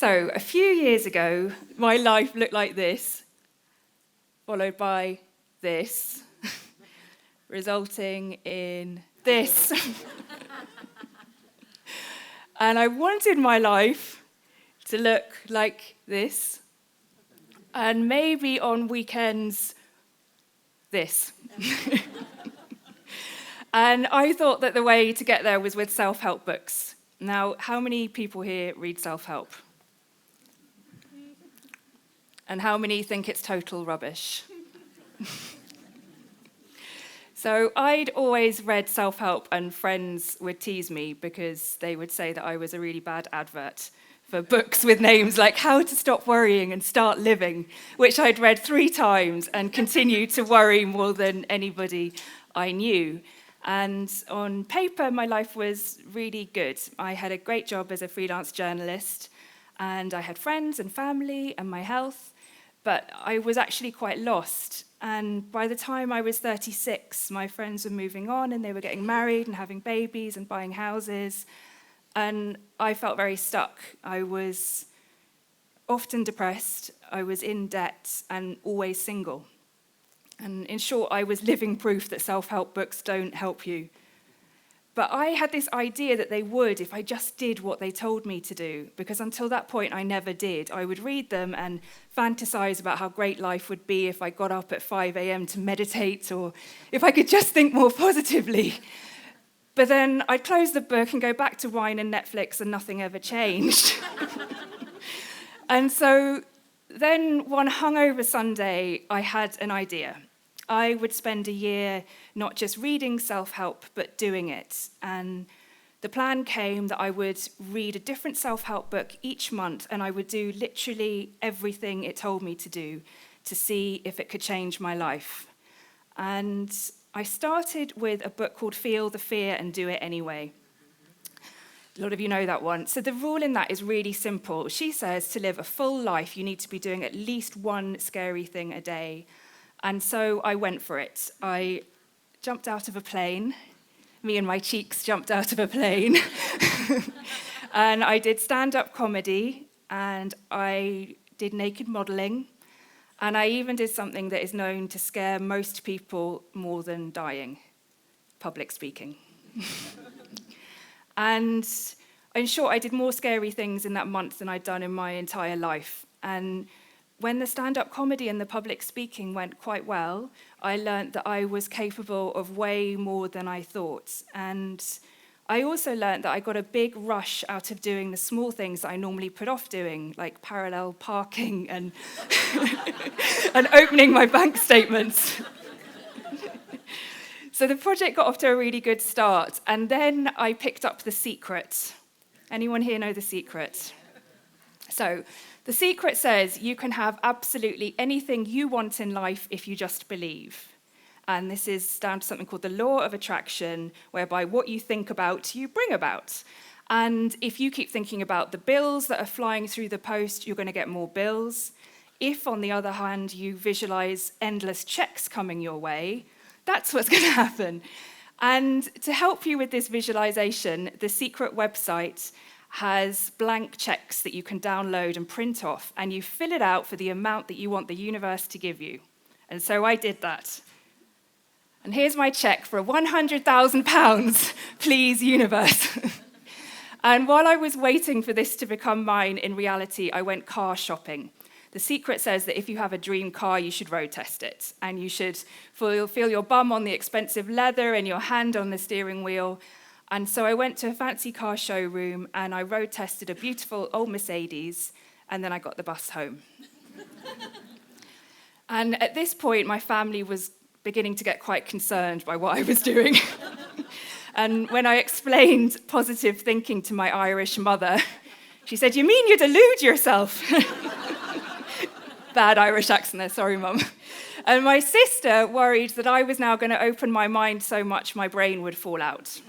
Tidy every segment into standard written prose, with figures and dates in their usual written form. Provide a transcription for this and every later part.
So, a few years ago, my life looked like this, followed by this, resulting in this. And I wanted my life to look like this, and maybe on weekends, this. And I thought that the way to get there was with self-help books. Now, how many people here read self-help? And how many think it's total rubbish? So I'd always read self-help, and friends would tease me because they would say that I was a really bad advert for books with names like How to Stop Worrying and Start Living, which I'd read 3 times and continued to worry more than anybody I knew. And on paper, my life was really good. I had a great job as a freelance journalist, and I had friends and family and my health, but I was actually quite lost. And by the time I was 36, my friends were moving on and they were getting married and having babies and buying houses. And I felt very stuck. I was often depressed, I was in debt, and always single. And in short, I was living proof that self-help books don't help you. But I had this idea that they would if I just did what they told me to do, because until that point, I never did. I would read them and fantasize about how great life would be if I got up at 5 a.m. to meditate, or if I could just think more positively. But then I'd close the book and go back to wine and Netflix, and nothing ever changed. And so then one hungover Sunday, I had an idea. I would spend a year not just reading self-help, but doing it. And the plan came that I would read a different self-help book each month, and I would do literally everything it told me to do to see if it could change my life. And I started with a book called Feel the Fear and Do It Anyway. A lot of you know that one. So the rule in that is really simple. She says to live a full life, you need to be doing at least one scary thing a day. And so I went for it. I jumped out of a plane. Me and my cheeks jumped out of a plane. And I did stand-up comedy, and I did naked modeling, and I even did something that is known to scare most people more than dying: public speaking. And in short, I did more scary things in that month than I'd done in my entire life. And when the stand-up comedy and the public speaking went quite well, I learned that I was capable of way more than I thought. And I also learned that I got a big rush out of doing the small things that I normally put off doing, like parallel parking and, and opening my bank statements. So the project got off to a really good start, and then I picked up The Secret. Anyone here know The Secret? So The Secret says you can have absolutely anything you want in life if you just believe. And this is down to something called the law of attraction, whereby what you think about, you bring about. And if you keep thinking about the bills that are flying through the post, you're going to get more bills. If, on the other hand, you visualize endless checks coming your way, that's what's going to happen. And to help you with this visualization, the Secret website has blank checks that you can download and print off, and you fill it out for the amount that you want the universe to give you. And so I did that. And here's my check for £100,000, please, universe. And while I was waiting for this to become mine, in reality, I went car shopping. The Secret says that if you have a dream car, you should road test it. And you should feel your bum on the expensive leather and your hand on the steering wheel. And so I went to a fancy car showroom and I road tested a beautiful old Mercedes, and then I got the bus home. And at this point, my family was beginning to get quite concerned by what I was doing. And when I explained positive thinking to my Irish mother, she said, "You mean you delude yourself?" Bad Irish accent there, sorry, Mum. And my sister worried that I was now going to open my mind so much my brain would fall out.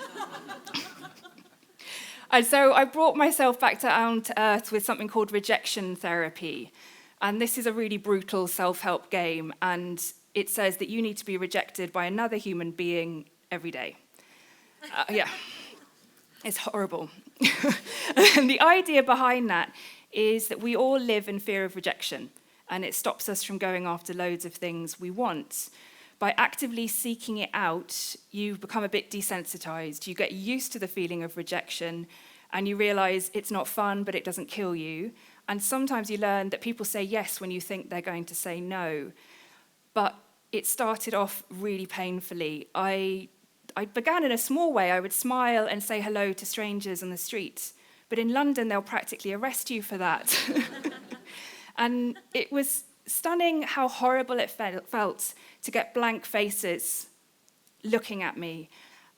And so I brought myself back down to earth with something called Rejection Therapy. And this is a really brutal self-help game, and it says that you need to be rejected by another human being every day. Yeah, it's horrible. And the idea behind that is that we all live in fear of rejection, and it stops us from going after loads of things we want. By actively seeking it out, you become a bit desensitized. You get used to the feeling of rejection, and you realize it's not fun, but it doesn't kill you. And sometimes you learn that people say yes when you think they're going to say no. But it started off really painfully. I began in a small way. I would smile and say hello to strangers on the street. But in London, they'll practically arrest you for that. And it was stunning how horrible it felt to get blank faces looking at me.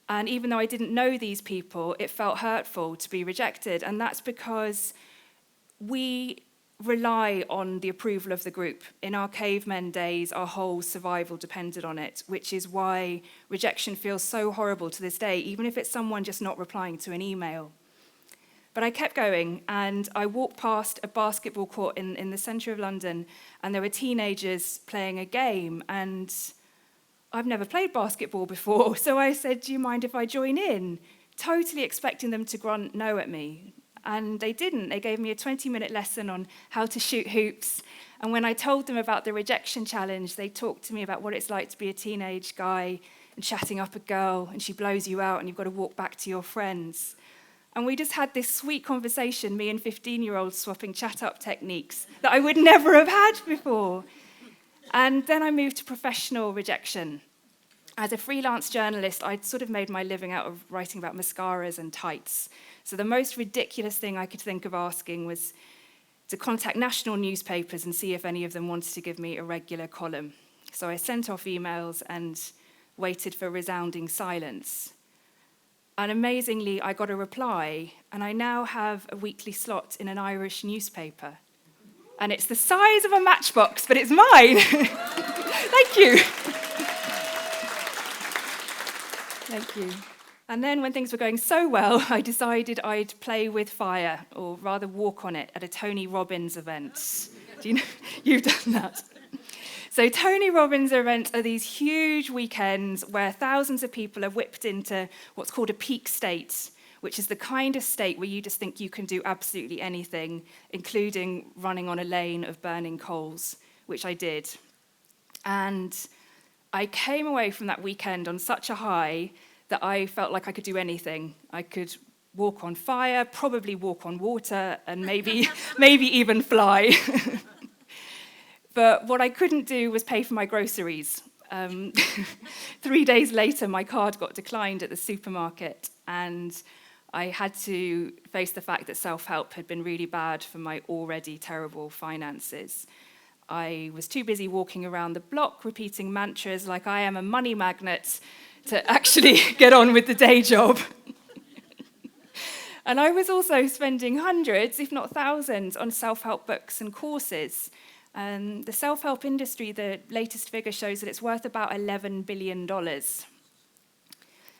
And even though I didn't know these people, it felt hurtful to be rejected. And that's because we rely on the approval of the group. In our cavemen days, our whole survival depended on it, which is why rejection feels so horrible to this day, even if it's someone just not replying to an email. But I kept going, and I walked past a basketball court in the centre of London, and there were teenagers playing a game, and I've never played basketball before, so I said, "Do you mind if I join in?" Totally expecting them to grunt no at me. And they didn't. They gave me a 20-minute lesson on how to shoot hoops. And when I told them about the rejection challenge, they talked to me about what it's like to be a teenage guy and chatting up a girl, and she blows you out, and you've got to walk back to your friends. And we just had this sweet conversation, me and 15-year-olds swapping chat-up techniques that I would never have had before. And then I moved to professional rejection. As a freelance journalist, I'd sort of made my living out of writing about mascaras and tights. So the most ridiculous thing I could think of asking was to contact national newspapers and see if any of them wanted to give me a regular column. So I sent off emails and waited for resounding silence. And amazingly, I got a reply, and I now have a weekly slot in an Irish newspaper. And it's the size of a matchbox, but it's mine. Thank you. Thank you. And then when things were going so well, I decided I'd play with fire, or rather walk on it, at a Tony Robbins event. Do you know? You've done that. So Tony Robbins events are these huge weekends where thousands of people are whipped into what's called a peak state, which is the kind of state where you just think you can do absolutely anything, including running on a lane of burning coals, which I did. And I came away from that weekend on such a high that I felt like I could do anything. I could walk on fire, probably walk on water, and maybe even fly. But what I couldn't do was pay for my groceries. 3 days later, my card got declined at the supermarket, and I had to face the fact that self-help had been really bad for my already terrible finances. I was too busy walking around the block repeating mantras like I am a money magnet to actually get on with the day job. And I was also spending hundreds, if not thousands, on self-help books and courses. The self-help industry, the latest figure shows that it's worth about $11 billion.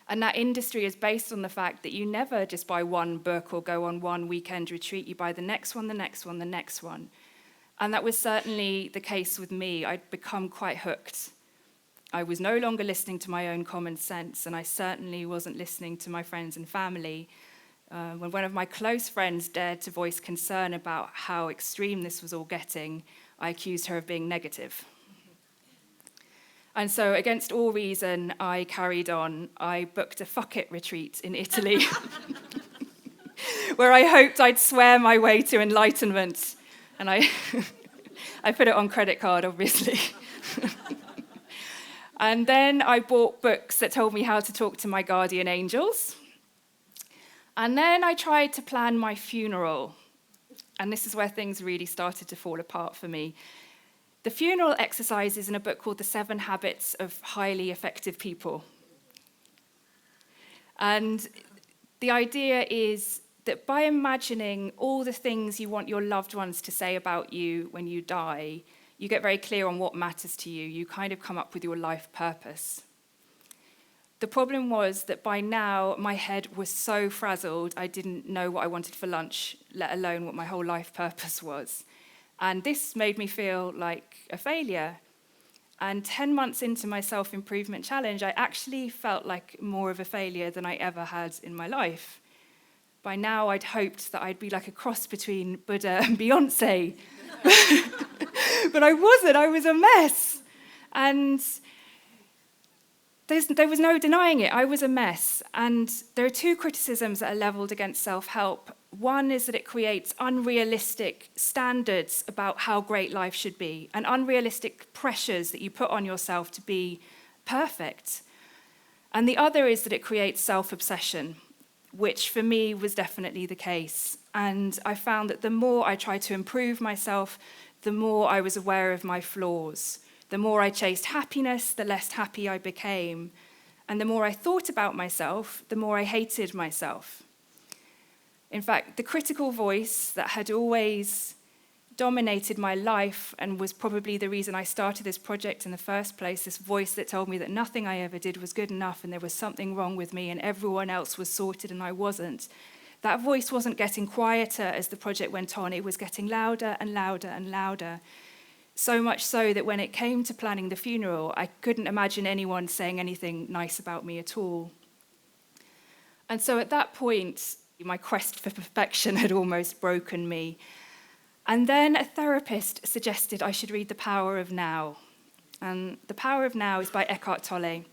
And that industry is based on the fact that you never just buy one book or go on one weekend retreat, you buy the next one, the next one, the next one. And that was certainly the case with me. I'd become quite hooked. I was no longer listening to my own common sense, and I certainly wasn't listening to my friends and family. When one of my close friends dared to voice concern about how extreme this was all getting, I accused her of being negative. And so, against all reason, I carried on. I booked a fuck it retreat in Italy, where I hoped I'd swear my way to enlightenment. And I put it on credit card, obviously. And then I bought books that told me how to talk to my guardian angels. And then I tried to plan my funeral. And this is where things really started to fall apart for me. The funeral exercise is in a book called The 7 Habits of Highly Effective People. And the idea is that by imagining all the things you want your loved ones to say about you when you die, you get very clear on what matters to you. You kind of come up with your life purpose. The problem was that by now, my head was so frazzled, I didn't know what I wanted for lunch, let alone what my whole life purpose was. And this made me feel like a failure. And 10 months into my self-improvement challenge, I actually felt like more of a failure than I ever had in my life. By now, I'd hoped that I'd be like a cross between Buddha and Beyonce. But I wasn't. I was a mess. And there was no denying it. I was a mess. And there are two criticisms that are leveled against self-help. One is that it creates unrealistic standards about how great life should be, and unrealistic pressures that you put on yourself to be perfect. And the other is that it creates self-obsession, which for me was definitely the case. And I found that the more I tried to improve myself, the more I was aware of my flaws. The more I chased happiness, the less happy I became. And the more I thought about myself, the more I hated myself. In fact, the critical voice that had always dominated my life and was probably the reason I started this project in the first place, this voice that told me that nothing I ever did was good enough and there was something wrong with me and everyone else was sorted and I wasn't. That voice wasn't getting quieter as the project went on. It was getting louder and louder and louder. So much so that when it came to planning the funeral, I couldn't imagine anyone saying anything nice about me at all. And so at that point, my quest for perfection had almost broken me. And then a therapist suggested I should read The Power of Now. And The Power of Now is by Eckhart Tolle.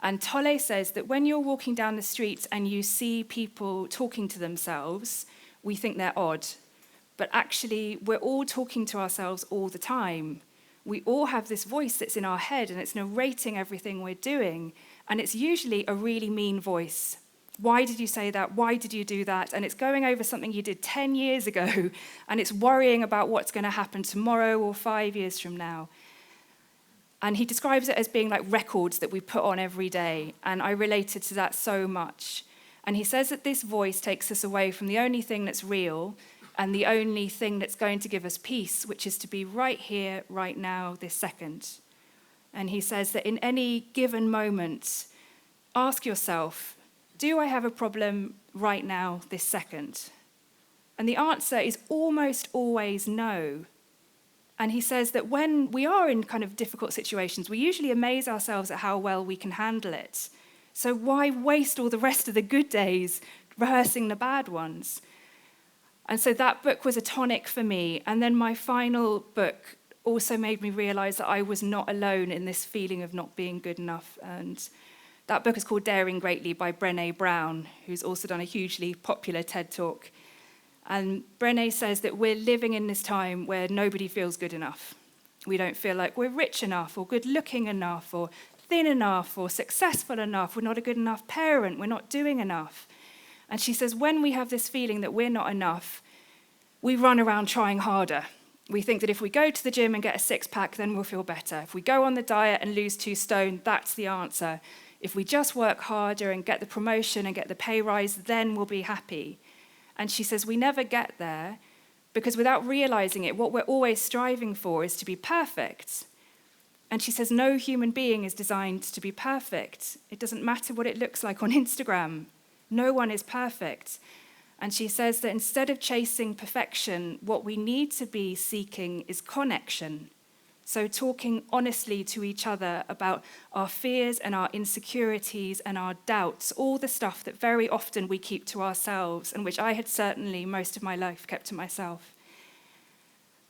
And Tolle says that when you're walking down the street and you see people talking to themselves, we think they're odd. But actually, we're all talking to ourselves all the time. We all have this voice that's in our head and it's narrating everything we're doing. And it's usually a really mean voice. Why did you say that? Why did you do that? And it's going over something you did 10 years ago, and it's worrying about what's going to happen tomorrow or 5 years from now. And he describes it as being like records that we put on every day, and I related to that so much. And he says that this voice takes us away from the only thing that's real and the only thing that's going to give us peace, which is to be right here, right now, this second. And he says that in any given moment, ask yourself, do I have a problem right now, this second? And the answer is almost always no. And he says that when we are in kind of difficult situations, we usually amaze ourselves at how well we can handle it. So why waste all the rest of the good days rehearsing the bad ones? And so that book was a tonic for me. And then my final book also made me realize that I was not alone in this feeling of not being good enough. And that book is called Daring Greatly by Brené Brown, who's also done a hugely popular TED Talk. And Brené says that we're living in this time where nobody feels good enough. We don't feel like we're rich enough or good looking enough or thin enough or successful enough. We're not a good enough parent. We're not doing enough. And she says when we have this feeling that we're not enough, we run around trying harder. We think that if we go to the gym and get a six-pack, then we'll feel better. If we go on the diet and lose 2 stone, that's the answer. If we just work harder and get the promotion and get the pay rise, then we'll be happy. And she says we never get there because without realizing it, what we're always striving for is to be perfect. And she says no human being is designed to be perfect. It doesn't matter what it looks like on Instagram. No one is perfect. And she says that instead of chasing perfection, what we need to be seeking is connection. So talking honestly to each other about our fears and our insecurities and our doubts, all the stuff that very often we keep to ourselves and which I had certainly most of my life kept to myself.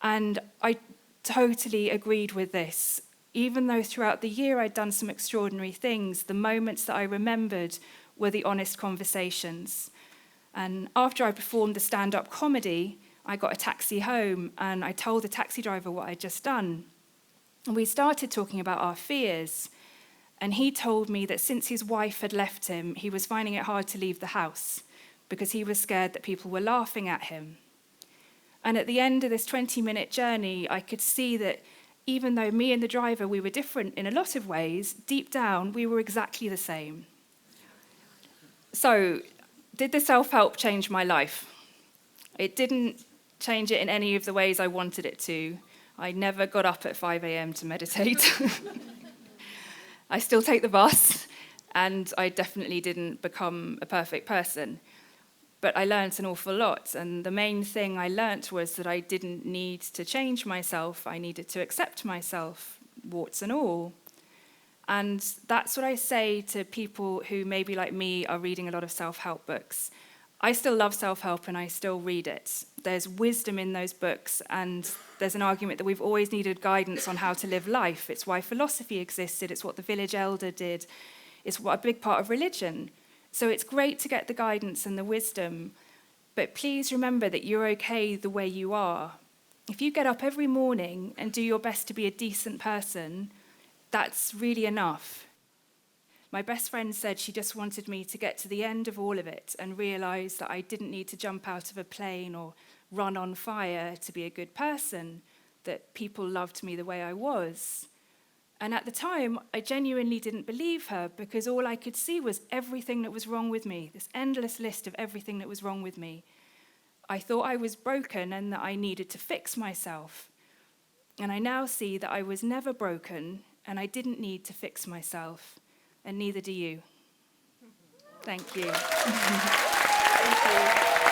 And I totally agreed with this. Even though throughout the year I'd done some extraordinary things, the moments that I remembered were the honest conversations. And after I performed the stand-up comedy, I got a taxi home and I told the taxi driver what I'd just done. And we started talking about our fears, and he told me that since his wife had left him, he was finding it hard to leave the house because he was scared that people were laughing at him. And at the end of this 20-minute journey, I could see that even though me and the driver, we were different in a lot of ways, deep down, we were exactly the same. So, did the self-help change my life? It didn't change it in any of the ways I wanted it to. I never got up at 5 a.m. to meditate. I still take the bus, and I definitely didn't become a perfect person. But I learnt an awful lot, and the main thing I learnt was that I didn't need to change myself. I needed to accept myself, warts and all. And that's what I say to people who maybe like me are reading a lot of self-help books. I still love self-help and I still read it. There's wisdom in those books, and there's an argument that we've always needed guidance on how to live life. It's why philosophy existed, it's what the village elder did, it's what a big part of religion. So it's great to get the guidance and the wisdom, but please remember that you're okay the way you are. If you get up every morning and do your best to be a decent person, that's really enough. My best friend said she just wanted me to get to the end of all of it and realize that I didn't need to jump out of a plane or run on fire to be a good person, that people loved me the way I was. And at the time, I genuinely didn't believe her because all I could see was everything that was wrong with me, this endless list of everything that was wrong with me. I thought I was broken and that I needed to fix myself. And I now see that I was never broken and I didn't need to fix myself. And neither do you. Thank you. Thank you.